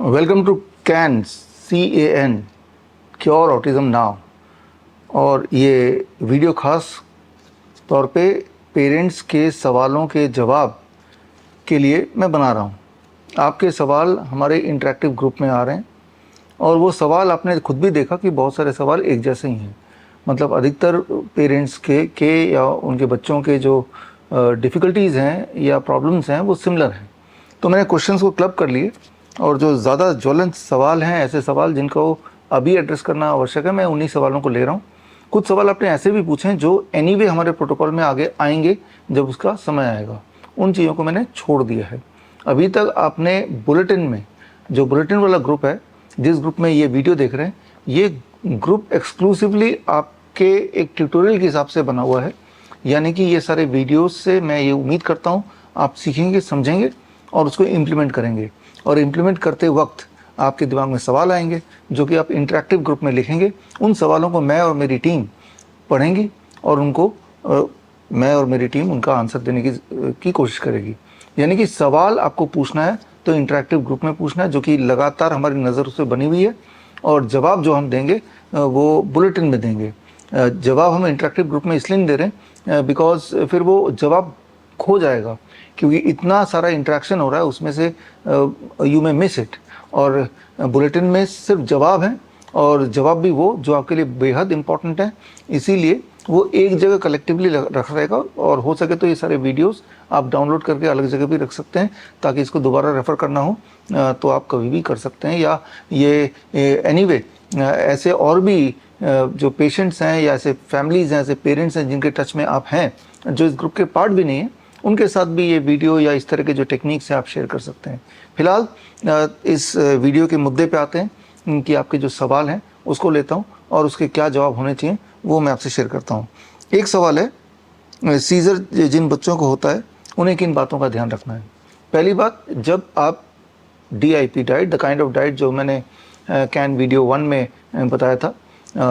Welcome to can CAN cure autism now. और ये video ख़ास तौर पे पेरेंट्स के सवालों के जवाब के लिए मैं बना रहा हूँ। आपके सवाल हमारे इंटरेक्टिव ग्रुप में आ रहे हैं और वो सवाल आपने खुद भी देखा कि बहुत सारे सवाल एक जैसे ही हैं। मतलब अधिकतर पेरेंट्स के या उनके बच्चों के जो डिफ़िकल्टीज़ हैं या प्रॉब्लम्स हैं वो सिमिलर हैं। तो मैंने क्वेश्चंस को क्लब कर लिए और जो ज़्यादा ज्वलंत सवाल हैं, ऐसे सवाल जिनको अभी एड्रेस करना आवश्यक है, मैं उन्हीं सवालों को ले रहा हूँ। कुछ सवाल आपने ऐसे भी पूछे हैं जो एनीवे हमारे प्रोटोकॉल में आगे आएंगे जब उसका समय आएगा। उन चीज़ों को मैंने छोड़ दिया है। अभी तक आपने बुलेटिन में, जो बुलेटिन वाला ग्रुप है, जिस ग्रुप में ये वीडियो देख रहे हैं, ये ग्रुप एक्सक्लूसिवली आपके एक ट्यूटोरियल के हिसाब से बना हुआ है। यानी कि ये सारे वीडियोस से मैं ये उम्मीद करता हूँ आप सीखेंगे, समझेंगे और उसको इम्प्लीमेंट करेंगे। और इम्प्लीमेंट करते वक्त आपके दिमाग में सवाल आएंगे जो कि आप इंटरेक्टिव ग्रुप में लिखेंगे। उन सवालों को मैं और मेरी टीम पढ़ेंगी और उनको मैं और मेरी टीम उनका आंसर देने की कोशिश करेगी। यानी कि सवाल आपको पूछना है तो इंटरेक्टिव ग्रुप में पूछना है, जो कि लगातार हमारी नज़र उस पर बनी हुई है। और जवाब जो हम देंगे वो बुलेटिन में देंगे। जवाब हम इंटरेक्टिव ग्रुप में इसलिए नहीं दे रहे हैं बिकॉज फिर वो जवाब खो जाएगा, क्योंकि इतना सारा इंटरेक्शन हो रहा है, उसमें से यू मे मिस इट। और बुलेटिन में सिर्फ जवाब हैं और जवाब भी वो जो आपके लिए बेहद इंपॉर्टेंट है, इसीलिए वो एक जगह कलेक्टिवली रख रहेगा। और हो सके तो ये सारे वीडियोस आप डाउनलोड करके अलग जगह भी रख सकते हैं, ताकि इसको दोबारा रेफ़र करना हो तो आप कभी भी कर सकते हैं। या ये एनीवे ऐसे और भी जो पेशेंट्स हैं या ऐसे फैमिलीज़ हैं, ऐसे पेरेंट्स हैं जिनके टच में आप हैं, जो इस ग्रुप के पार्ट भी नहीं हैं, उनके साथ भी ये वीडियो या इस तरह के जो टेक्निक्स हैं आप शेयर कर सकते हैं। फिलहाल इस वीडियो के मुद्दे पे आते हैं कि आपके जो सवाल हैं उसको लेता हूँ और उसके क्या जवाब होने चाहिए वो मैं आपसे शेयर करता हूँ। एक सवाल है, सीज़र जिन बच्चों को होता है उन्हें किन बातों का ध्यान रखना है। पहली बात, जब आप DIP diet, the kind of diet जो मैंने कैन वीडियो 1 में बताया था,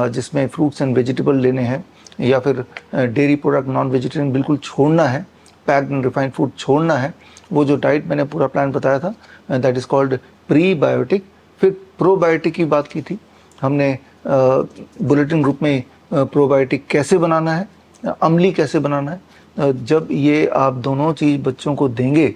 जिसमें फ्रूट्स एंड वेजिटेबल लेने हैं या फिर डेयरी प्रोडक्ट, नॉन वेजिटेरियन बिल्कुल छोड़ना है, पैक्ड एंड रिफाइंड फूड छोड़ना है, वो जो डाइट मैंने पूरा प्लान बताया था दैट इज़ कॉल्ड प्रीबायोटिक। फिर प्रोबायोटिक की बात की थी हमने बुलेटिन ग्रुप में। प्रोबायोटिक कैसे बनाना है, अम्ली कैसे बनाना है, जब ये आप दोनों चीज़ बच्चों को देंगे।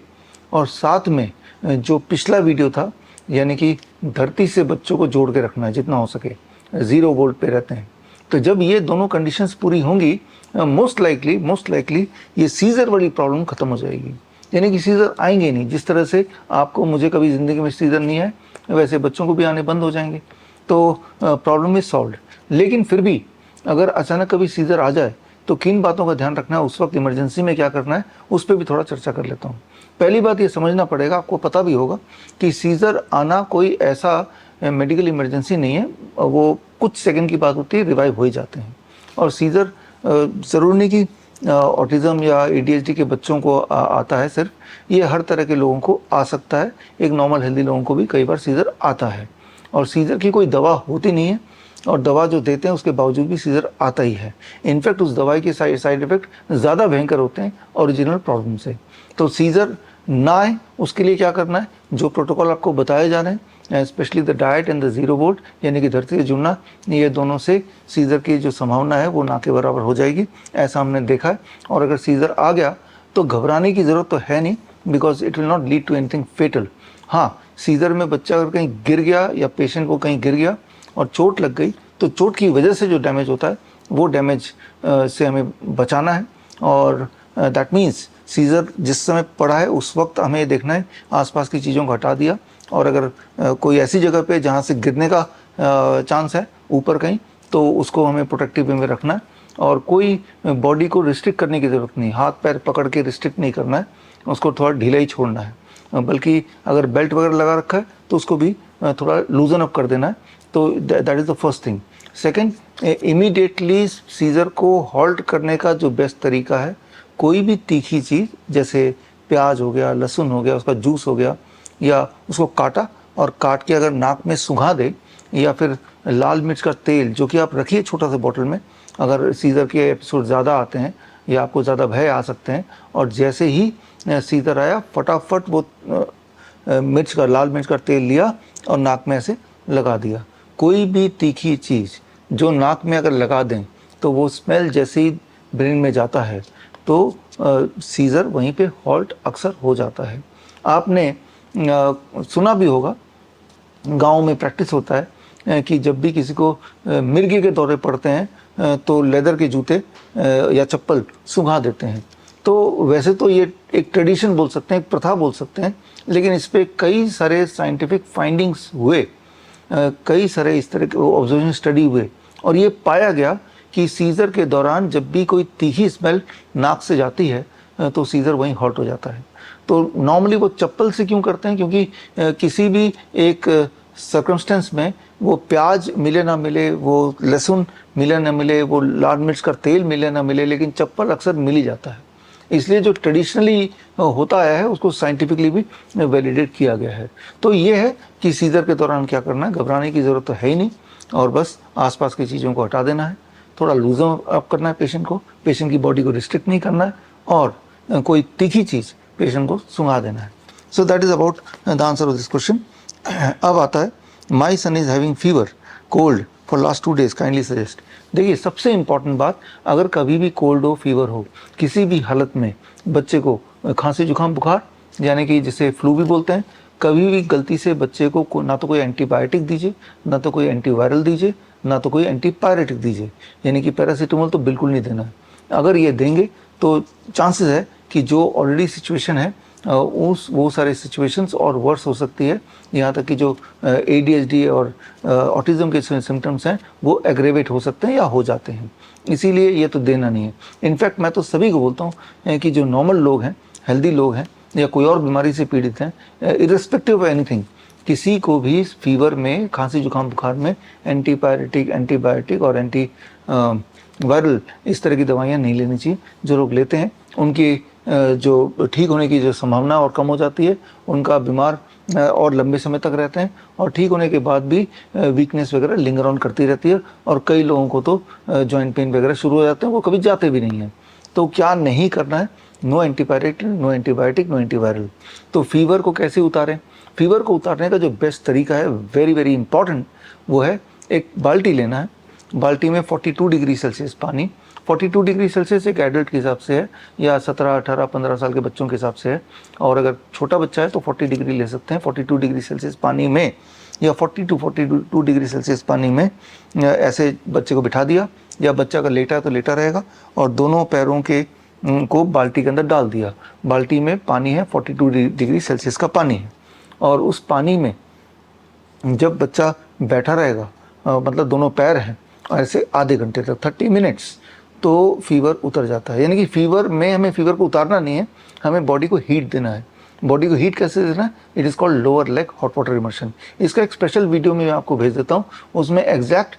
और साथ में जो पिछला वीडियो था, यानी कि धरती से बच्चों को जोड़ के रखना है जितना हो सके, 0 वोल्ट पे रहते हैं। तो जब ये दोनों कंडीशंस पूरी होंगी, मोस्ट लाइकली ये सीज़र वाली प्रॉब्लम ख़त्म हो जाएगी। यानी कि सीज़र आएंगे नहीं। जिस तरह से आपको, मुझे कभी ज़िंदगी में सीज़र नहीं है, वैसे बच्चों को भी आने बंद हो जाएंगे। तो प्रॉब्लम इज़ सॉल्व्ड। लेकिन फिर भी अगर अचानक कभी सीज़र आ जाए तो किन बातों का ध्यान रखना है, उस वक्त इमरजेंसी में क्या करना है, उस पर भी थोड़ा चर्चा कर लेता हूँ। पहली बात ये समझना पड़ेगा, आपको पता भी होगा कि सीज़र आना कोई ऐसा मेडिकल इमरजेंसी नहीं है। वो कुछ सेकंड की बात होती है, रिवाइव हो ही जाते हैं। और सीज़र ज़रूर नहीं कि ऑटिज़म या ADHD के बच्चों को आता है, सिर्फ ये हर तरह के लोगों को आ सकता है। एक नॉर्मल हेल्दी लोगों को भी कई बार सीज़र आता है। और सीज़र की कोई दवा होती नहीं है, और दवा जो देते हैं उसके बावजूद भी सीज़र आता ही है। इनफैक्ट उस दवाई के साइड इफ़ेक्ट ज़्यादा भयंकर होते हैं ओरिजिनल प्रॉब्लम से। तो सीज़र ना आए उसके लिए क्या करना है, जो प्रोटोकॉल आपको बताए जा रहे हैं, specially the diet and the 0 volt, यानी कि धरती से जुड़ना, ये दोनों से सीज़र की जो संभावना है वो ना के बराबर हो जाएगी, ऐसा हमने देखा है। और अगर सीज़र आ गया तो घबराने की ज़रूरत तो है नहीं, because it will not lead to anything fatal. हाँ, सीज़र में बच्चा अगर कहीं गिर गया या पेशेंट को कहीं गिर गया और चोट लग गई, तो चोट की वजह से जो डैमेज होता है वो डैमेज से हमें बचाना है। और दैट मीन्स सीज़र जिस समय पड़ा है उस वक्त हमें ये देखना है आसपास की चीज़ों को हटा दिया। और अगर कोई ऐसी जगह पे जहाँ से गिरने का चांस है ऊपर कहीं, तो उसको हमें प्रोटेक्टिव वे में रखना है। और कोई बॉडी को रिस्ट्रिक्ट करने की ज़रूरत नहीं, हाथ पैर पकड़ के रिस्ट्रिक्ट नहीं करना है, उसको थोड़ा ढीला ही छोड़ना है। बल्कि अगर बेल्ट वगैरह लगा रखा है तो उसको भी थोड़ा लूजन अप कर देना है। तो that is the first thing. Second, immediately seizure को हॉल्ट करने का जो बेस्ट तरीका है, कोई भी तीखी चीज़ जैसे प्याज हो गया, लहसुन हो गया, उसका जूस हो गया, या उसको काटा और काट के अगर नाक में सुंघा दे, या फिर लाल मिर्च का तेल जो कि आप रखिए छोटा सा बॉटल में। अगर सीज़र के एपिसोड ज़्यादा आते हैं या आपको ज़्यादा भय आ सकते हैं, और जैसे ही सीज़र आया फटाफट वो मिर्च का, लाल मिर्च का तेल लिया और नाक में ऐसे लगा दिया। कोई भी तीखी चीज़ जो नाक में अगर लगा दें तो वो स्मेल जैसे ही ब्रेन में जाता है तो सीज़र वहीं पे हॉल्ट अक्सर हो जाता है। आपने सुना भी होगा, गांव में प्रैक्टिस होता है कि जब भी किसी को मिर्गी के दौरे पड़ते हैं तो लेदर के जूते या चप्पल सुंघा देते हैं। तो वैसे तो ये एक ट्रेडिशन बोल सकते हैं, एक प्रथा बोल सकते हैं, लेकिन इस पे कई सारे साइंटिफिक फाइंडिंग्स हुए, कई सारे इस तरह के ऑब्जर्वेशन स्टडी हुए और ये पाया गया कि सीज़र के दौरान जब भी कोई तीखी स्मेल नाक से जाती है तो सीज़र वहीं हॉल्ट हो जाता है। तो नॉर्मली वो चप्पल से क्यों करते हैं? क्योंकि किसी भी एक सर्कमस्टेंस में वो प्याज मिले ना मिले, वो लहसुन मिले ना मिले, वो लाल मिर्च का तेल मिले ना मिले, लेकिन चप्पल अक्सर मिल ही जाता है। इसलिए जो ट्रेडिशनली होता आया है उसको साइंटिफिकली भी वैलिडेट किया गया है। तो ये है कि सीज़र के दौरान क्या करना है, घबराने की ज़रूरत तो है ही नहीं और बस आसपास की चीज़ों को हटा देना है, थोड़ा लूजन अप करना है पेशेंट को, पेशेंट की बॉडी को रिस्ट्रिक्ट नहीं करना है और कोई तीखी चीज़ पेशेंट को सुंघा देना है। So that is about the answer of this question. अब आता है, my son is having fever cold for last 2 days, kindly suggest. देखिए सबसे इंपॉर्टेंट बात, अगर कभी भी कोल्ड हो, फीवर हो, किसी भी हालत में बच्चे को खांसी जुकाम बुखार यानी कि जिसे फ्लू भी बोलते हैं, कभी भी गलती से बच्चे को ना तो कोई एंटीबायोटिक दीजिए, ना तो कोई एंटीवायरल दीजिए, ना तो कोई एंटीपायरेटिक दीजिए, यानी कि पैरासीटामोल तो बिल्कुल नहीं देना है। अगर ये देंगे तो चांसेस है कि जो ऑलरेडी सिचुएशन है वो सारे सिचुएशंस और वर्स हो सकती है, यहाँ तक कि जो ADHD और ऑटिज़म के सिम्टम्स हैं वो एग्रेवेट हो सकते हैं या हो जाते हैं। इसीलिए ये तो देना नहीं है। इनफैक्ट मैं तो सभी को बोलता हूँ कि जो नॉर्मल लोग हैं, हेल्दी लोग हैं या कोई और बीमारी से पीड़ित हैं, इर्रेस्पेक्टिव ऑफ एनीथिंग, किसी को भी फीवर में, खांसी जुकाम बुखार में एंटीपायरेटिक, एंटीबायोटिक और एंटी वायरल इस तरह की दवाइयाँ नहीं लेनी चाहिए। जो लोग लेते हैं उनकी जो ठीक होने की जो संभावना और कम हो जाती है, उनका बीमार और लंबे समय तक रहते हैं और ठीक होने के बाद भी वीकनेस वगैरह लिंगर ऑन करती रहती है और कई लोगों को तो जॉइंट पेन वगैरह शुरू हो जाते हैं, वो कभी जाते भी नहीं हैं। तो क्या नहीं करना है? No antipyretic, no antibiotic, no antiviral. तो फीवर को कैसे उतारें? फीवर को उतारने का जो बेस्ट तरीका है, वेरी वेरी इंपॉर्टेंट, वो है एक बाल्टी लेना है। बाल्टी में 42 डिग्री सेल्सियस पानी, 42 डिग्री सेल्सियस एक एडल्ट के हिसाब से है या 17, 18, 15 साल के बच्चों के हिसाब से है, और अगर छोटा बच्चा है तो 40 डिग्री ले सकते हैं। 42 डिग्री सेल्सियस पानी में या 42 डिग्री सेल्सियस पानी में ऐसे बच्चे को बिठा दिया, या बच्चा अगर लेटा है तो लेटा रहेगा, और दोनों पैरों के को बाल्टी के अंदर डाल दिया। बाल्टी में पानी है, 42 डिग्री सेल्सियस का पानी है, और उस पानी में जब बच्चा बैठा रहेगा, मतलब दोनों पैर हैं, ऐसे आधे घंटे तक, 30 मिनट्स, तो फीवर उतर जाता है। यानी कि फीवर में हमें फीवर को उतारना नहीं है, हमें बॉडी को हीट देना है। बॉडी को हीट कैसे देना है? It is called lower leg hot water immersion. इसका एक स्पेशल वीडियो मैं आपको भेज देता हूँ, उसमें एग्जैक्ट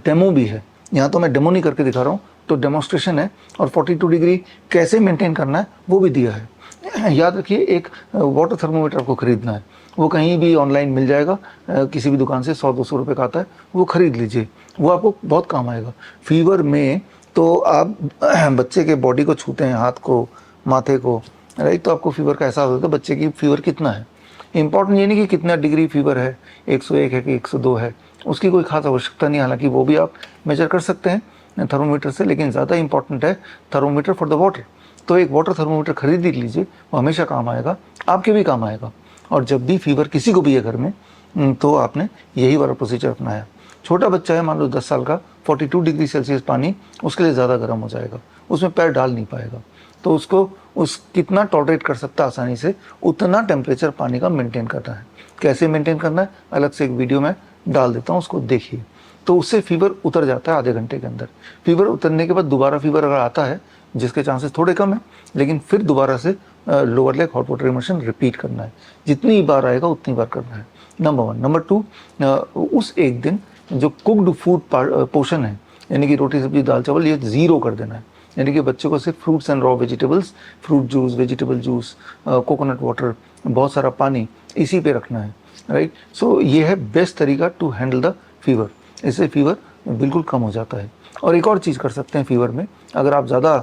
डेमो भी है। यहाँ तो मैं डेमो नहीं करके दिखा रहा हूँ, तो डेमोस्ट्रेशन है, और 42 डिग्री कैसे मेंटेन करना है वो भी दिया है। याद रखिए, एक वाटर थर्मोमीटर आपको खरीदना है, वो कहीं भी ऑनलाइन मिल जाएगा, किसी भी दुकान से 100-200 रुपये का आता है, वो खरीद लीजिए, वो आपको बहुत काम आएगा। फीवर में तो आप बच्चे के बॉडी को छूते हैं, हाथ को, माथे को, राइट, तो आपको फीवर का एहसास होता है बच्चे की फीवर कितना है। इंपॉर्टेंट ये नहीं कि कितना डिग्री फीवर है, 101 है कि 102 है, उसकी कोई खास आवश्यकता नहीं, हालांकि वो भी आप मेजर कर सकते हैं थर्मोमीटर से, लेकिन ज़्यादा इंपॉर्टेंट है थर्मोमीटर फॉर द वाटर। तो एक वाटर थर्मोमीटर खरीद लीजिए, वो हमेशा काम आएगा, आपके भी काम आएगा। और जब भी फीवर किसी को भी है घर में, तो आपने यही वाला प्रोसीजर अपनाया। छोटा बच्चा है, मान लो 10 साल का, 42 डिग्री सेल्सियस पानी उसके लिए ज़्यादा गर्म हो जाएगा, उसमें पैर डाल नहीं पाएगा, तो उसको कितना टॉलरेट कर सकता है आसानी से, उतना टेम्परेचर पानी का मेंटेन करना है। कैसे मेंटेन करना है, अलग से एक वीडियो में डाल देता हूँ, उसको देखिए। तो उससे फीवर उतर जाता है आधे घंटे के अंदर। फीवर उतरने के बाद दोबारा फीवर अगर आता है, जिसके चांसेस थोड़े कम है, लेकिन फिर दोबारा से lower leg hot water immersion repeat करना है। जितनी बार आएगा उतनी बार करना है, नंबर 1। नंबर 2, उस एक दिन जो कुकड फूड पोर्शन है, यानी कि रोटी सब्जी दाल चावल, ये 0 कर देना है। यानी कि बच्चे को सिर्फ fruits and raw vegetables, fruit juice, vegetable juice, coconut water, बहुत सारा पानी, इसी पे रखना है, राइट। सो ये है बेस्ट तरीका टू हैंडल द फीवर। इससे फीवर बिल्कुल कम हो जाता है। और एक और चीज़ कर सकते हैं फीवर में, अगर आप ज़्यादा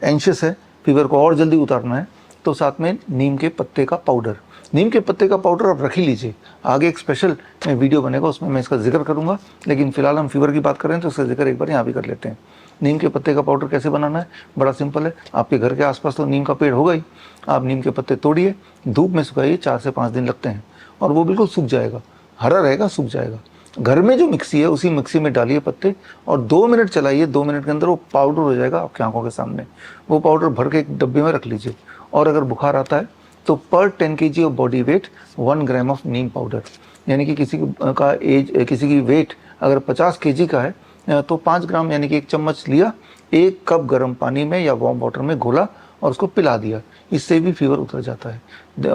एंशियस है, फीवर को और जल्दी उतारना है, तो साथ में नीम के पत्ते का पाउडर, नीम के पत्ते का पाउडर आप रख ही लीजिए, आगे एक स्पेशल वीडियो बनेगा उसमें मैं इसका जिक्र करूँगा, लेकिन फिलहाल हम फीवर की बात कर रहे हैं तो उसका जिक्र एक बार यहाँ भी कर लेते हैं। नीम के पत्ते का पाउडर कैसे बनाना है, बड़ा सिंपल है। आपके घर के आसपास तो नीम का पेड़ होगा ही, आप नीम के पत्ते तोड़िए, धूप में सुखाइए, 4 से 5 दिन लगते हैं और वो बिल्कुल सूख जाएगा, हरा रहेगा, सूख जाएगा। घर में जो मिक्सी है उसी मिक्सी में डालिए पत्ते और 2 मिनट चलाइए, 2 मिनट के अंदर वो पाउडर हो जाएगा आपकी आंखों के सामने। वो पाउडर भर के एक डब्बे में रख लीजिए और अगर बुखार आता है तो पर 10 kg of body weight 1 gram of Neem powder, यानी कि किसी की वेट अगर 50 kg का है तो 5 ग्राम यानी कि 1 चम्मच लिया, 1 कप गर्म पानी में या वार्म वाटर में घोला और उसको पिला दिया, इससे भी फीवर उतर जाता है।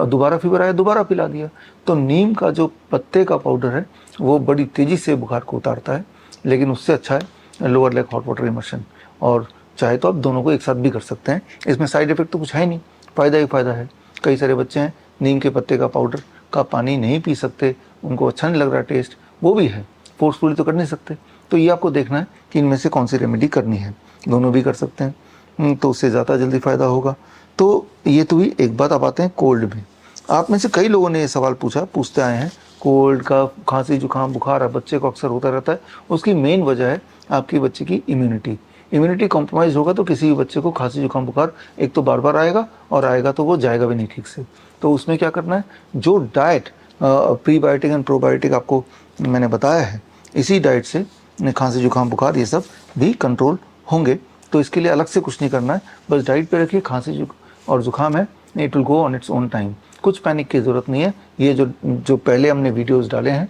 दोबारा फीवर आया, दोबारा पिला दिया। तो नीम का जो पत्ते का पाउडर है वो बड़ी तेज़ी से बुखार को उतारता है, लेकिन उससे अच्छा है lower leg hot water immersion, और चाहे तो आप दोनों को एक साथ भी कर सकते हैं। इसमें साइड इफेक्ट तो कुछ है नहीं, फ़ायदा ही फ़ायदा है। कई सारे बच्चे हैं नीम के पत्ते का पाउडर का पानी नहीं पी सकते, उनको अच्छा नहीं लग रहा टेस्ट, वो भी है, फोर्सफुली तो कर नहीं सकते। तो ये आपको देखना है कि इनमें से कौन सी रेमेडी करनी है, दोनों भी कर सकते हैं तो उससे ज़्यादा जल्दी फ़ायदा होगा। तो ये तो ही एक बात। आप आते हैं कोल्ड में। आप में से कई लोगों ने ये सवाल पूछते आए हैं, कोल्ड का खांसी जुकाम बुखार बच्चे को अक्सर होता रहता है, उसकी मेन वजह है आपके बच्चे की इम्यूनिटी कॉम्प्रोमाइज़ होगा तो किसी भी बच्चे को खांसी जुकाम बुखार एक तो बार बार आएगा और आएगा तो वो जाएगा भी नहीं ठीक से। तो उसमें क्या करना है, जो डाइट प्रीबायोटिक एंड प्रोबायोटिक आपको मैंने बताया है, इसी डाइट से खांसी जुकाम बुखार ये सब भी कंट्रोल होंगे। तो इसके लिए अलग से कुछ नहीं करना है, बस डाइट पे रखिए। खांसी और जुकाम है, it will go on its own time, कुछ पैनिक की ज़रूरत नहीं है। ये जो पहले हमने वीडियोस डाले हैं,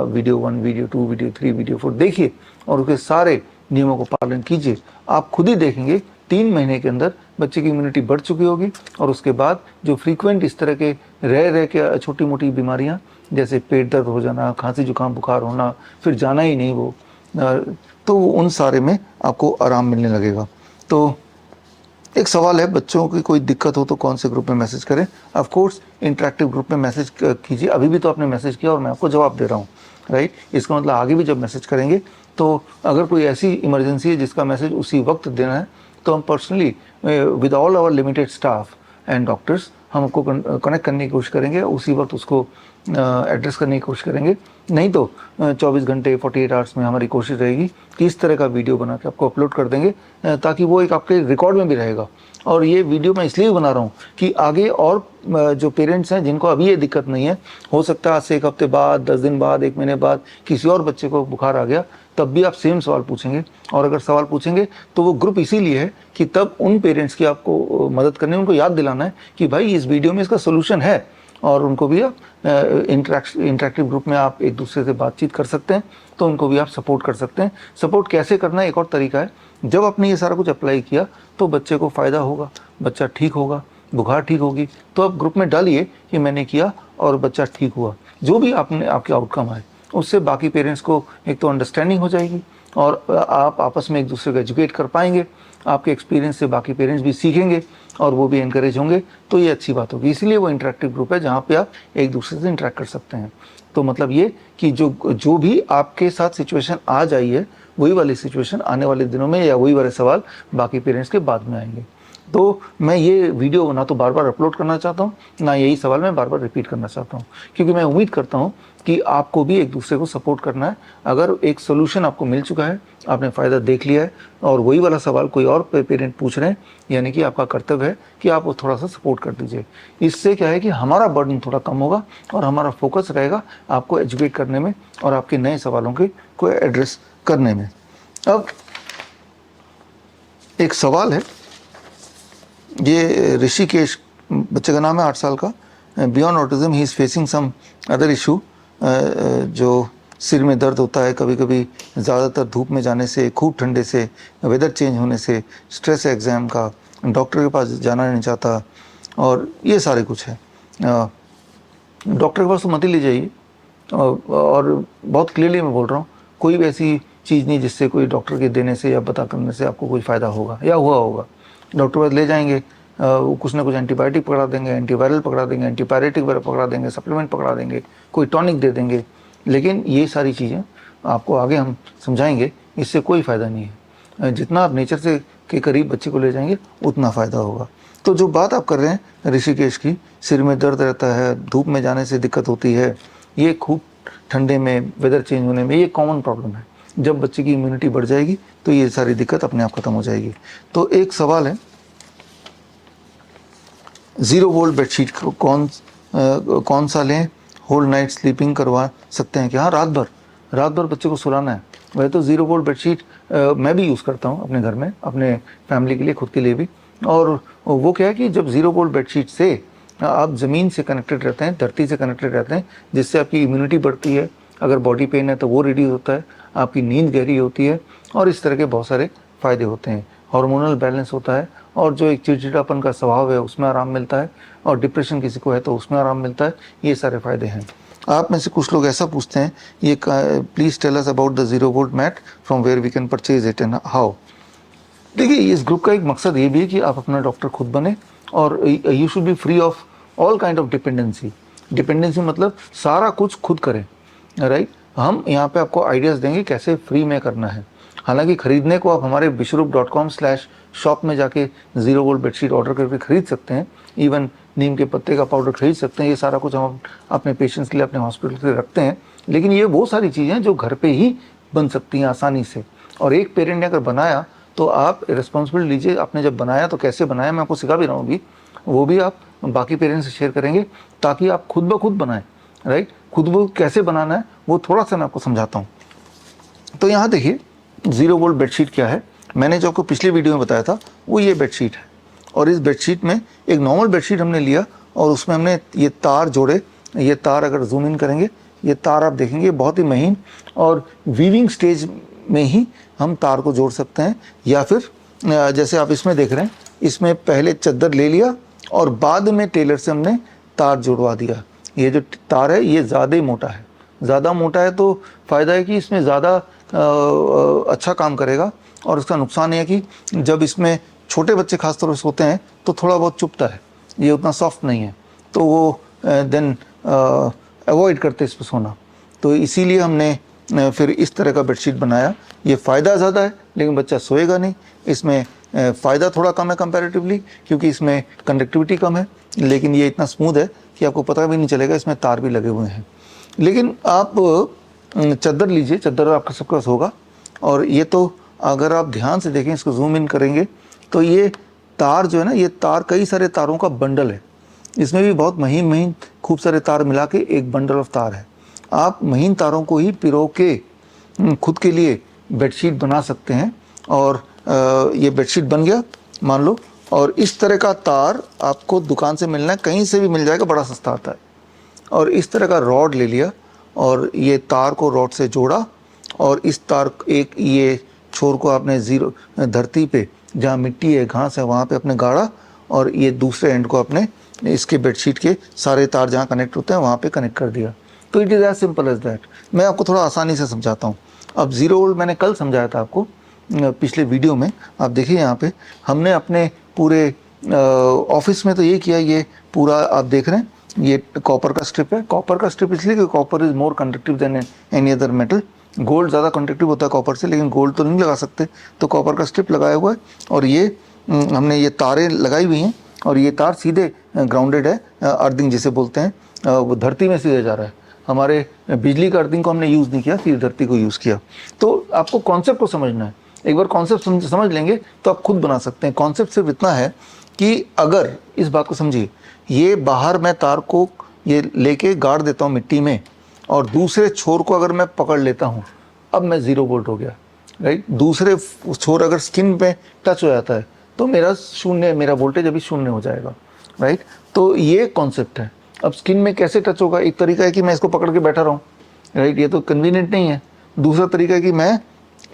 वीडियो 1, वीडियो 2, वीडियो 3, वीडियो 4 देखिए और उसके सारे नियमों को पालन कीजिए। आप खुद ही देखेंगे 3 महीने के अंदर बच्चे की इम्यूनिटी बढ़ चुकी होगी और उसके बाद जो फ्रीक्वेंट इस तरह के रह के छोटी मोटी बीमारियां जैसे पेट दर्द हो जाना, खांसी जुकाम बुखार होना, फिर जाना ही नहीं वो, तो उन सारे में आपको आराम मिलने लगेगा। तो एक सवाल है, बच्चों की कोई दिक्कत हो तो कौन से ग्रुप में मैसेज करें? ऑफ कोर्स इंटरेक्टिव ग्रुप में मैसेज कीजिए। अभी भी तो आपने मैसेज किया और मैं आपको जवाब दे रहा हूँ, राइट। इसका मतलब आगे भी जब मैसेज करेंगे तो अगर कोई ऐसी इमरजेंसी है जिसका मैसेज उसी वक्त देना है तो हम personally with all our limited staff and doctors हम आपको कनेक्ट करने की कोशिश करेंगे, उसी वक्त उसको एड्रेस करने की कोशिश करेंगे। नहीं तो 24 घंटे 48 आवर्स में हमारी कोशिश रहेगी कि इस तरह का वीडियो बना के आपको अपलोड कर देंगे, ताकि वो एक आपके रिकॉर्ड में भी रहेगा। और ये वीडियो मैं इसलिए बना रहा हूँ कि आगे और जो पेरेंट्स हैं जिनको अभी ये दिक्कत नहीं है, हो सकता है आज से 1 हफ्ते बाद, 10 दिन बाद, 1 महीने बाद किसी और बच्चे को बुखार आ गया, तब भी आप सेम सवाल पूछेंगे। और अगर सवाल पूछेंगे तो वो ग्रुप इसीलिए है कि तब उन पेरेंट्स की आपको मदद करनी है, उनको याद दिलाना है कि भाई इस वीडियो में इसका सोल्यूशन है, और उनको भी आप इंटरेक्टिव ग्रुप में आप एक दूसरे से बातचीत कर सकते हैं, तो उनको भी आप सपोर्ट कर सकते हैं। सपोर्ट कैसे करना है, एक और तरीका है, जब आपने ये सारा कुछ अप्लाई किया तो बच्चे को फ़ायदा होगा, बच्चा ठीक होगा, बुखार ठीक होगी, तो आप ग्रुप में डालिए कि मैंने किया और बच्चा ठीक हुआ। जो भी आपके आउटकम आए उससे बाकी पेरेंट्स को एक तो अंडरस्टैंडिंग हो जाएगी और आप आपस में एक दूसरे को एजुकेट कर पाएंगे। आपके एक्सपीरियंस से बाकी पेरेंट्स भी सीखेंगे और वो भी एनकरेज होंगे, तो ये अच्छी बात होगी। इसलिए वो इंटरेक्टिव ग्रुप है जहाँ पे आप एक दूसरे से इंटरेक्ट कर सकते हैं। तो मतलब ये कि जो भी आपके साथ सिचुएशन आ जाई है, वही वाली सिचुएशन आने वाले दिनों में या वही वाले सवाल बाकी पेरेंट्स के बाद में आएंगे। तो मैं ये वीडियो ना तो बार बार अपलोड करना चाहता हूँ, ना यही सवाल मैं बार बार रिपीट करना चाहता हूँ, क्योंकि मैं उम्मीद करता हूँ कि आपको भी एक दूसरे को सपोर्ट करना है। अगर एक सोल्यूशन आपको मिल चुका है, आपने फ़ायदा देख लिया है और वही वाला सवाल कोई और पेरेंट पूछ रहे हैं, यानी कि आपका कर्तव्य है कि आप वो थोड़ा सा सपोर्ट कर दीजिए। इससे क्या है कि हमारा बर्डन थोड़ा कम होगा और हमारा फोकस रहेगा आपको एजुकेट करने में और आपके नए सवालों को एड्रेस करने में। अब एक सवाल है, ये ऋषिकेश बच्चे का नाम है, 8 साल का। Beyond autism he is facing some other issue, जो सिर में दर्द होता है कभी कभी, ज़्यादातर धूप में जाने से, खूब ठंडे से, वेदर चेंज होने से, स्ट्रेस है एग्ज़ाम का, डॉक्टर के पास जाना नहीं चाहता और ये सारे कुछ है। डॉक्टर के पास तो मत ही ले जाइए, और बहुत क्लियरली मैं बोल रहा हूँ, कोई भी ऐसी चीज़ नहीं जिससे कोई डॉक्टर के देने से या पता करने से आपको कोई फ़ायदा होगा या हुआ होगा। डॉक्टर पास ले जाएंगे, वो कुछ ना कुछ एंटीबायोटिक पकड़ा देंगे, एंटीवायरल पकड़ा देंगे, एंटीपायरेटिक पकड़ा देंगे, सप्लीमेंट पकड़ा देंगे, कोई टॉनिक दे देंगे, लेकिन ये सारी चीज़ें आपको आगे हम समझाएंगे, इससे कोई फ़ायदा नहीं है। जितना आप नेचर से के करीब बच्चे को ले जाएंगे उतना फ़ायदा होगा। तो जो बात आप कर रहे हैं ऋषिकेश की, सिर में दर्द रहता है, धूप में जाने से दिक्कत होती है, ये खूब ठंडे में वेदर चेंज होने में, ये कॉमन प्रॉब्लम है। जब बच्चे की इम्यूनिटी बढ़ जाएगी तो ये सारी दिक्कत अपने आप खत्म हो जाएगी। तो एक सवाल है, 0 वोल्ट बेडशीट कौन सा लें? होल नाइट स्लीपिंग करवा सकते हैं क्या? हाँ, रात भर बच्चे को सुलाना है। वह तो 0 वोल्ट बेडशीट मैं भी यूज़ करता हूँ अपने घर में, अपने फैमिली के लिए, खुद के लिए भी। और वो क्या है कि जब 0 वोल्ट बेडशीट से आप ज़मीन से कनेक्टेड रहते हैं, धरती से कनेक्टेड रहते हैं, जिससे आपकी इम्यूनिटी बढ़ती है, अगर बॉडी पेन है तो वो रिड्यूस होता है, आपकी नींद गहरी होती है, और इस तरह के बहुत सारे फ़ायदे होते हैं। हार्मोनल बैलेंस होता है, और जो एक चिड़चिड़ापन का स्वभाव है उसमें आराम मिलता है, और डिप्रेशन किसी को है तो उसमें आराम मिलता है। ये सारे फ़ायदे हैं। आप में से कुछ लोग ऐसा पूछते हैं, ये please tell us about the 0 volt mat, from where we can purchase it and how. देखिए, इस ग्रुप का एक मकसद ये भी है कि आप अपना डॉक्टर खुद बने, और you should be free of all kind of dependency मतलब सारा कुछ खुद करें, राइट। हम यहाँ पे आपको आइडियाज़ देंगे कैसे फ्री में करना है। हालांकि ख़रीदने को आप हमारे विश्वरूप.com/shop में जाके 0 वोल्ट बेडशीट ऑर्डर करके ख़रीद सकते हैं, इवन नीम के पत्ते का पाउडर खरीद सकते हैं। ये सारा कुछ हम अपने पेशेंट्स के लिए, अपने हॉस्पिटल के लिए रखते हैं। लेकिन ये वो सारी चीज़ें हैं जो घर पे ही बन सकती हैं आसानी से, और एक पेरेंट ने अगर बनाया तो आप रिस्पॉन्सिबिलिटी लीजिए। आपने जब बनाया तो कैसे बनाया, मैं आपको सिखा भी रहा हूँ, वो भी आप बाकी पेरेंट्स से शेयर करेंगे, ताकि आप खुद ब खुद बनाएं, राइट। खुद वो कैसे बनाना है वो थोड़ा सा मैं आपको समझाता हूँ। तो यहाँ देखिए, 0 वोल्ट बेडशीट क्या है। मैंने जो आपको पिछली वीडियो में बताया था वो ये बेडशीट है, और इस बेडशीट में एक नॉर्मल बेडशीट हमने लिया और उसमें हमने ये तार जोड़े। ये तार अगर जूम इन करेंगे, ये तार आप देखेंगे बहुत ही महीन, और वीविंग स्टेज में ही हम तार को जोड़ सकते हैं। या फिर जैसे आप इसमें देख रहे हैं, इसमें पहले चद्दर ले लिया और बाद में टेलर से हमने तार जुड़वा दिया। ये जो तार है ये ज़्यादा ही मोटा है, ज़्यादा मोटा है तो फ़ायदा है कि इसमें ज़्यादा अच्छा काम करेगा, और इसका नुकसान ये है कि जब इसमें छोटे बच्चे खासतौर पर सोते हैं तो थोड़ा बहुत चुभता है, ये उतना सॉफ्ट नहीं है, तो वो देन अवॉइड करते इस पर सोना। तो इसीलिए हमने फिर इस तरह का बेडशीट बनाया। ये फ़ायदा ज़्यादा है लेकिन बच्चा सोएगा नहीं। इसमें फ़ायदा थोड़ा कम है कंपैरेटिवली, क्योंकि इसमें कंडक्टिविटी कम है, लेकिन ये इतना स्मूथ है कि आपको पता भी नहीं चलेगा इसमें तार भी लगे हुए हैं। लेकिन आप चद्दर लीजिए, चद्दर आपका सबके पास होगा, और ये तो अगर आप ध्यान से देखें, इसको जूम इन करेंगे तो ये तार जो है ना, ये तार कई सारे तारों का बंडल है। इसमें भी बहुत महीन खूब सारे तार मिला के एक बंडल ऑफ तार है। आप महीन तारों को ही पिरो के खुद के लिए बेडशीट बना सकते हैं। और ये बेडशीट बन गया मान लो, और इस तरह का तार आपको दुकान से मिलना है, कहीं से भी मिल जाएगा, बड़ा सस्ता आता है। और इस तरह का रॉड ले लिया और ये तार को रॉड से जोड़ा, और इस तार एक ये छोर को आपने धरती पे जहाँ मिट्टी है, घास है, वहाँ पे आपने गाड़ा, और ये दूसरे एंड को आपने इसके बेडशीट के सारे तार जहाँ कनेक्ट होते हैं वहाँ पे कनेक्ट कर दिया। तो it is as simple as that. मैं आपको थोड़ा आसानी से समझाता हूँ। अब 0 वोल्ट मैंने कल समझाया था आपको पिछले वीडियो में। आप देखिए यहाँ पे हमने अपने पूरे ऑफिस में तो ये किया, ये पूरा आप देख रहे हैं, ये कॉपर का स्ट्रिप है। कॉपर का स्ट्रिप इसलिए कि copper is more conductive than any other metal. Gold ज़्यादा कंडक्टिव होता है कॉपर से, लेकिन गोल्ड तो नहीं लगा सकते, तो कॉपर का स्ट्रिप लगाया हुआ है। और ये हमने ये तारें लगाई हुई हैं, और ये तार सीधे ग्राउंडेड है, अर्थिंग जिसे बोलते हैं, वो धरती में सीधे जा रहा है। हमारे बिजली का अर्थिंग को हमने यूज़ नहीं किया, सीधे धरती को यूज़ किया। तो आपको कॉन्सेप्ट को समझना है। एक बार कॉन्सेप्ट समझ लेंगे तो आप खुद बना सकते हैं। कॉन्सेप्ट सिर्फ इतना है कि अगर इस बात को समझिए, ये बाहर मैं तार को ये लेके गाड़ देता हूँ मिट्टी में, और दूसरे छोर को अगर मैं पकड़ लेता हूँ, अब मैं 0 वोल्ट हो गया, राइट। दूसरे छोर अगर स्किन पे टच हो जाता है तो मेरा वोल्टेज अभी शून्य हो जाएगा, राइट। तो ये कॉन्सेप्ट है। अब स्किन में कैसे टच होगा? एक तरीका है कि मैं इसको पकड़ के बैठा रहूँ, राइट, ये तो कन्वीनियंट नहीं है। दूसरा तरीका है कि मैं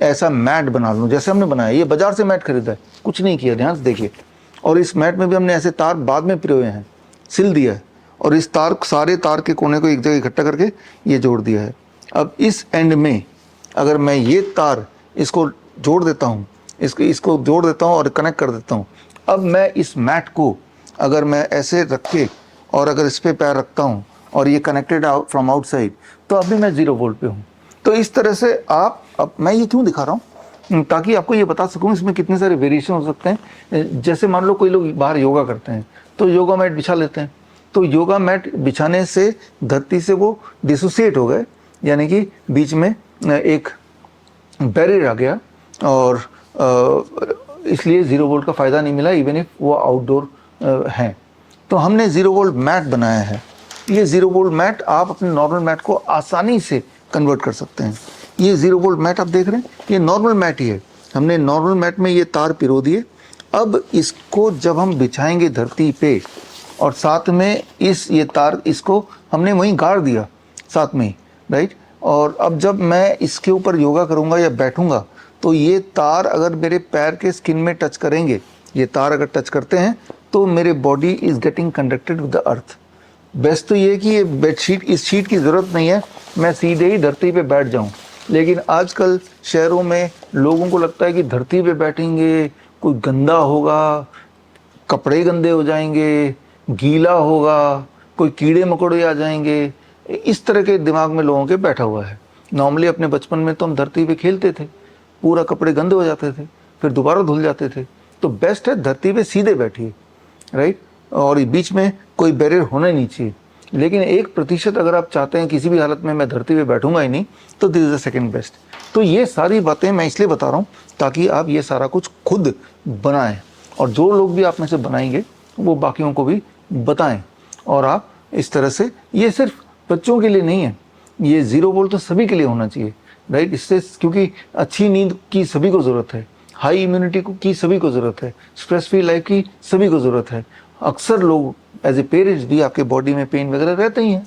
ऐसा मैट बना लूँ जैसे हमने बनाया। ये बाजार से मैट खरीदा है, कुछ नहीं किया, ध्यान से देखिए। और इस मैट में भी हमने ऐसे तार बाद में पिरोए हैं, सिल दिया है, और इस सारे तार के कोने को एक जगह इकट्ठा करके ये जोड़ दिया है। अब इस एंड में अगर मैं ये तार इसको जोड़ देता हूँ, इसको जोड़ देता हूँ और कनेक्ट कर देता हूँ, अब मैं इस मैट को अगर मैं ऐसे रख के और अगर इस पर पैर रखता हूँ और ये कनेक्टेड फ्रॉम आउटसाइड, तो अभी मैं 0 वोल्ट पे हूँ। तो इस तरह से अब मैं ये क्यों दिखा रहा हूँ ताकि आपको ये बता सकूं इसमें कितने सारे वेरिएशन हो सकते हैं। जैसे मान लो कोई लोग बाहर योगा करते हैं तो योगा मैट बिछा लेते हैं, तो योगा मैट बिछाने से धरती से वो डिसोसिएट हो गए, यानी कि बीच में एक बैरियर आ गया, और इसलिए 0 वोल्ट का फ़ायदा नहीं मिला इवन इफ वो आउटडोर हैं। तो हमने 0 वोल्ट मैट बनाया है। ये 0 वोल्ट मैट आप अपने नॉर्मल मैट को आसानी से कन्वर्ट कर सकते हैं। ये 0 वोल्ट मैट आप देख रहे हैं, ये नॉर्मल मैट ही है। हमने नॉर्मल मैट में ये तार पिरो दिए। अब इसको जब हम बिछाएंगे धरती पे, और साथ में ये तार इसको हमने वहीं गाड़ दिया साथ में ही, राइट। और अब जब मैं इसके ऊपर योगा करूँगा या बैठूँगा तो ये तार अगर मेरे पैर के स्किन में टच करेंगे, ये तार अगर टच करते हैं तो मेरे body is getting conducted with the earth. Best तो ये है कि ये बेडशीट, इस शीट की ज़रूरत नहीं है, मैं सीधे ही धरती पे बैठ जाऊं। लेकिन आजकल शहरों में लोगों को लगता है कि धरती पे बैठेंगे कोई गंदा होगा, कपड़े गंदे हो जाएंगे, गीला होगा, कोई कीड़े मकोड़े आ जाएंगे। इस तरह के दिमाग में लोगों के बैठा हुआ है। नॉर्मली अपने बचपन में तो हम धरती पे खेलते थे, पूरा कपड़े गंदे हो जाते थे, फिर दोबारा धुल जाते थे। तो बेस्ट है धरती पे सीधे बैठिए, राइट। और बीच में कोई बैरियर होना ही नहीं चाहिए। लेकिन 1% अगर आप चाहते हैं किसी भी हालत में मैं धरती पे बैठूंगा ही नहीं, तो this is the second best. तो ये सारी बातें मैं इसलिए बता रहा हूँ ताकि आप ये सारा कुछ खुद बनाएं, और जो लोग भी आप में से बनाएंगे वो बाकियों को भी बताएं। और आप इस तरह से, ये सिर्फ बच्चों के लिए नहीं है, ये 0 वोल्ट तो सभी के लिए होना चाहिए, राइट। इससे क्योंकि अच्छी नींद की सभी को ज़रूरत है, हाई इम्यूनिटी की सभी को ज़रूरत है, स्ट्रेस फ्री लाइफ की सभी को ज़रूरत है। अक्सर लोग एज ए पेरेंट्स भी, आपके बॉडी में पेन वगैरह रहते ही हैं,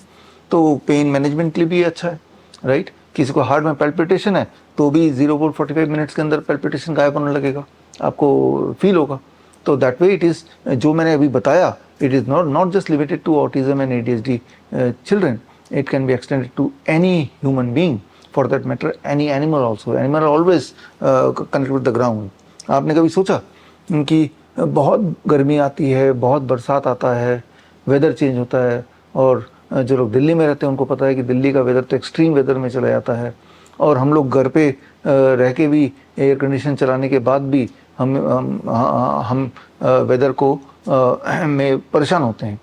तो पेन मैनेजमेंट के लिए भी अच्छा है, राइट। किसी को हार्ट में पैल्पिटेशन है तो भी 0 वोल्ट 45 मिनट्स के अंदर पैल्पिटेशन गायब होने लगेगा, आपको फील होगा। तो दैट वे इट इज़, जो मैंने अभी बताया, it is not just limited to autism and ADHD children, it can be extended to any human being, for that matter any animal also. Animal always connect with the ground. आपने कभी सोचा कि बहुत गर्मी आती है, बहुत बरसात आता है, वेदर चेंज होता है, और जो लोग दिल्ली में रहते हैं उनको पता है कि दिल्ली का वेदर तो एक्सट्रीम वेदर में चला जाता है, और हम लोग घर पे रह के भी एयर कंडीशन चलाने के बाद भी हम वेदर को में परेशान होते हैं।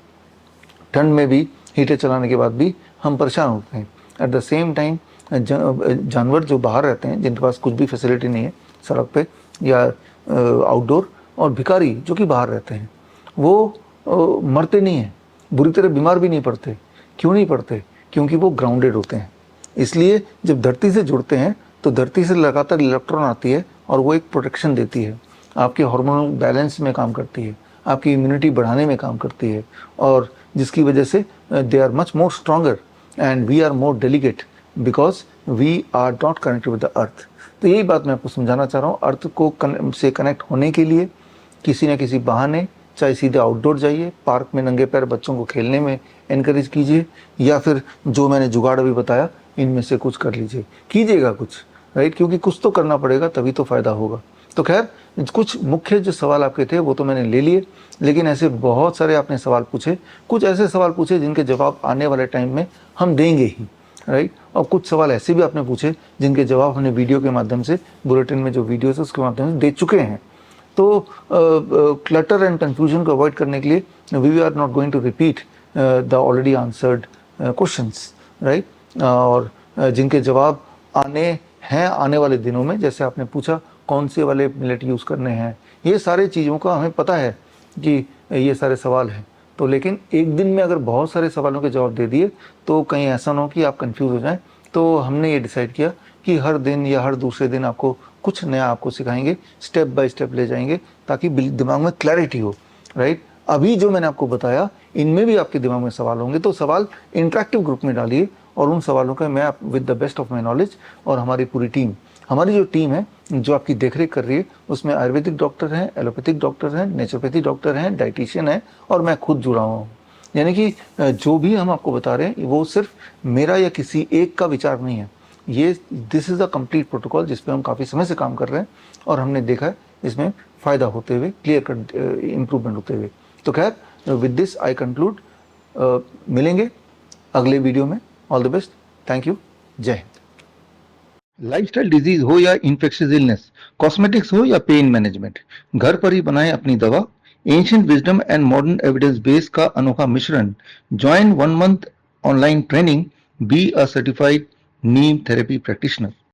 ठंड में भी हीटर चलाने के बाद भी हम परेशान होते हैं। एट द सेम टाइम जानवर जो बाहर रहते हैं, जिनके पास कुछ भी फैसिलिटी नहीं है सड़क पे या आउटडोर, और भिखारी जो कि बाहर रहते हैं, वो मरते नहीं हैं, बुरी तरह बीमार भी नहीं पड़ते। क्यों नहीं पड़ते? क्योंकि वो ग्राउंडेड होते हैं। इसलिए जब धरती से जुड़ते हैं तो धरती से लगातार इलेक्ट्रॉन आती है और वो एक प्रोटेक्शन देती है, आपके हार्मोनल बैलेंस में काम करती है, आपकी इम्यूनिटी बढ़ाने में काम करती है, और जिसकी वजह से they are much more stronger and we are more delicate because we are not connected with the earth. तो यही बात मैं आपको समझाना चाह रहा हूँ। अर्थ को से कनेक्ट होने के लिए किसी न किसी बहाने, चाहे सीधे आउटडोर जाइए, पार्क में नंगे पैर बच्चों को खेलने में एनकरेज कीजिए, या फिर जो मैंने जुगाड़ अभी बताया इनमें से कुछ कर लीजिए, कीजिएगा कुछ, राइट। क्योंकि कुछ तो करना पड़ेगा, तभी तो फ़ायदा होगा। तो खैर, कुछ मुख्य जो सवाल आपके थे वो तो मैंने ले लिए, लेकिन ऐसे बहुत सारे आपने सवाल पूछे, कुछ ऐसे सवाल पूछे जिनके जवाब आने वाले टाइम में हम देंगे ही, राइट। और कुछ सवाल ऐसे भी आपने पूछे जिनके जवाब हमने वीडियो के माध्यम से, बुलेटिन में जो वीडियोस है उसके माध्यम से दे चुके हैं। तो क्लटर एंड कन्फ्यूजन को अवॉइड करने के लिए we are not going to repeat the already answered questions, right. और जिनके जवाब आने वाले दिनों में, जैसे आपने पूछा कौन से वाले मिलेट यूज़ करने हैं, ये सारे चीज़ों का हमें पता है कि ये सारे सवाल हैं। तो लेकिन एक दिन में अगर बहुत सारे सवालों के जवाब दे दिए तो कहीं ऐसा ना हो कि आप कंफ्यूज हो जाएं। तो हमने ये डिसाइड किया कि हर दिन या हर दूसरे दिन आपको कुछ नया आपको सिखाएंगे, स्टेप बाय स्टेप ले जाएंगे, ताकि दिमाग में क्लैरिटी हो, राइट। अभी जो मैंने आपको बताया इनमें भी आपके दिमाग में सवाल होंगे, तो सवाल इंटरेक्टिव ग्रुप में डालिए, और उन सवालों का मैं with the best of my knowledge और हमारी पूरी टीम, हमारी जो टीम है जो आपकी देखरेख कर रही है, उसमें आयुर्वेदिक डॉक्टर हैं, एलोपैथिक डॉक्टर हैं, नेचुरोपैथी डॉक्टर हैं, डाइटिशियन है, और मैं खुद जुड़ा हुआ हूँ। यानी कि जो भी हम आपको बता रहे हैं वो सिर्फ मेरा या किसी एक का विचार नहीं है, ये this is a complete protocol जिस पे हम काफ़ी समय से काम कर रहे हैं, और हमने देखा है इसमें फ़ायदा होते हुए, क्लियर कट इम्प्रूवमेंट होते हुए। तो खैर, विद दिस आई कंक्लूड। मिलेंगे अगले वीडियो में। All the best, thank you, जय हिंद। लाइफस्टाइल डिजीज हो या इन्फेक्शियस इलनेस, कॉस्मेटिक्स हो या पेन मैनेजमेंट, घर पर ही बनाएं अपनी दवा। Ancient wisdom and modern evidence base का अनोखा मिश्रण। Join 1 month online training, be a certified Neem therapy practitioner.